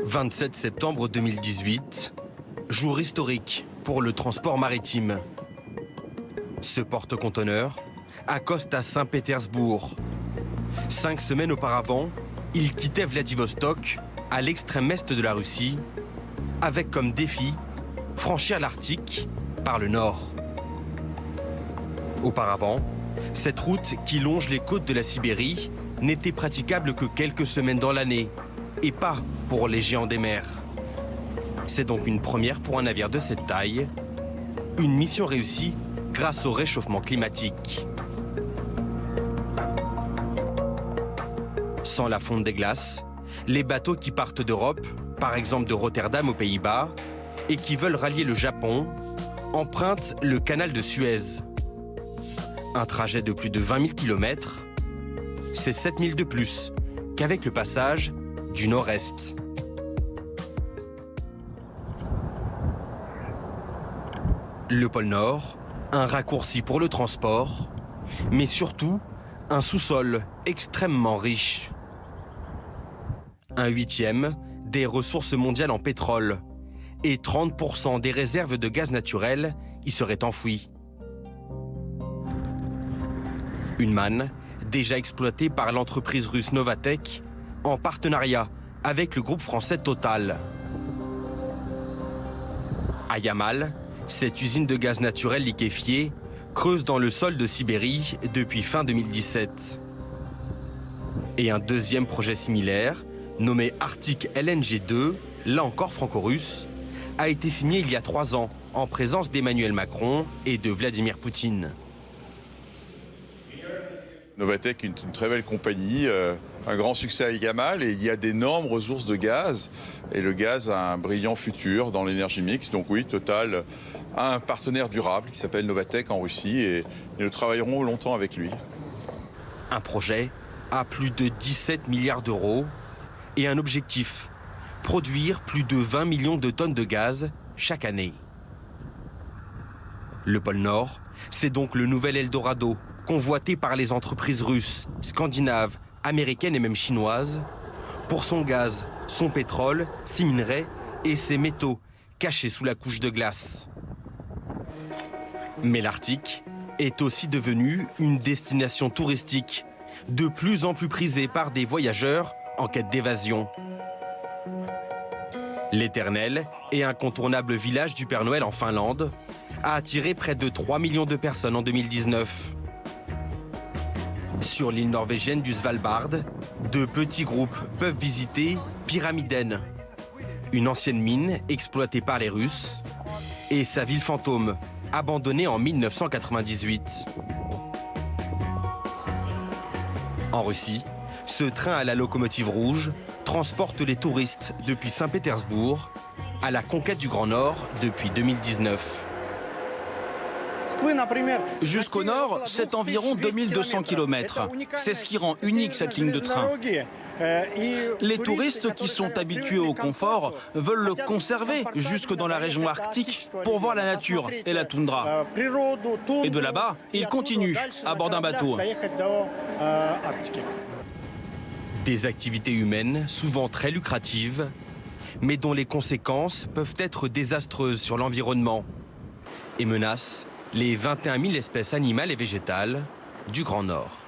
27 septembre 2018, jour historique pour le transport maritime. Ce porte-conteneurs accoste à Saint-Pétersbourg. 5 semaines auparavant, il quittait Vladivostok, à l'extrême est de la Russie, avec comme défi franchir l'Arctique par le nord. Auparavant, cette route qui longe les côtes de la Sibérie n'était praticable que quelques semaines dans l'année, et pas pour les géants des mers. C'est donc une première pour un navire de cette taille, une mission réussie grâce au réchauffement climatique. Sans la fonte des glaces, les bateaux qui partent d'Europe, par exemple de Rotterdam aux Pays-Bas, et qui veulent rallier le Japon, empruntent le canal de Suez. Un trajet de plus de 20 000 km, c'est 7 000 de plus qu'avec le passage du Nord-Est. Le pôle Nord, un raccourci pour le transport, mais surtout un sous-sol extrêmement riche. 1/8 des ressources mondiales en pétrole et 30% des réserves de gaz naturel y seraient enfouies. Une manne déjà exploitée par l'entreprise russe Novatek en partenariat avec le groupe français Total. À Yamal, cette usine de gaz naturel liquéfié creuse dans le sol de Sibérie depuis fin 2017. Et un deuxième projet similaire, nommé Arctic LNG 2, là encore franco-russe, a été signé il y a 3 ans en présence d'Emmanuel Macron et de Vladimir Poutine. Novatek est une très belle compagnie, un grand succès à Yamal et il y a d'énormes ressources de gaz. Et le gaz a un brillant futur dans l'énergie mixte. Donc oui, Total a un partenaire durable qui s'appelle Novatek en Russie et nous travaillerons longtemps avec lui. Un projet à plus de 17 milliards d'euros et un objectif, produire plus de 20 millions de tonnes de gaz chaque année. Le pôle Nord, c'est donc le nouvel Eldorado, convoité par les entreprises russes, scandinaves, américaines et même chinoises, pour son gaz, son pétrole, ses minerais et ses métaux cachés sous la couche de glace. Mais l'Arctique est aussi devenu une destination touristique, de plus en plus prisée par des voyageurs en quête d'évasion. L'éternel et incontournable village du Père Noël en Finlande a attiré près de 3 millions de personnes en 2019. Sur l'île norvégienne du Svalbard, de petits groupes peuvent visiter Pyramiden, une ancienne mine exploitée par les Russes, et sa ville fantôme, abandonnée en 1998. En Russie, ce train à la locomotive rouge transporte les touristes depuis Saint-Pétersbourg à la conquête du Grand Nord depuis 2019. Jusqu'au nord, c'est environ 2200 km. C'est ce qui rend unique cette ligne de train. Les touristes qui sont habitués au confort veulent le conserver jusque dans la région arctique pour voir la nature et la toundra. Et de là-bas, ils continuent à bord d'un bateau. Des activités humaines souvent très lucratives, mais dont les conséquences peuvent être désastreuses sur l'environnement et menacent les 21 000 espèces animales et végétales du Grand Nord.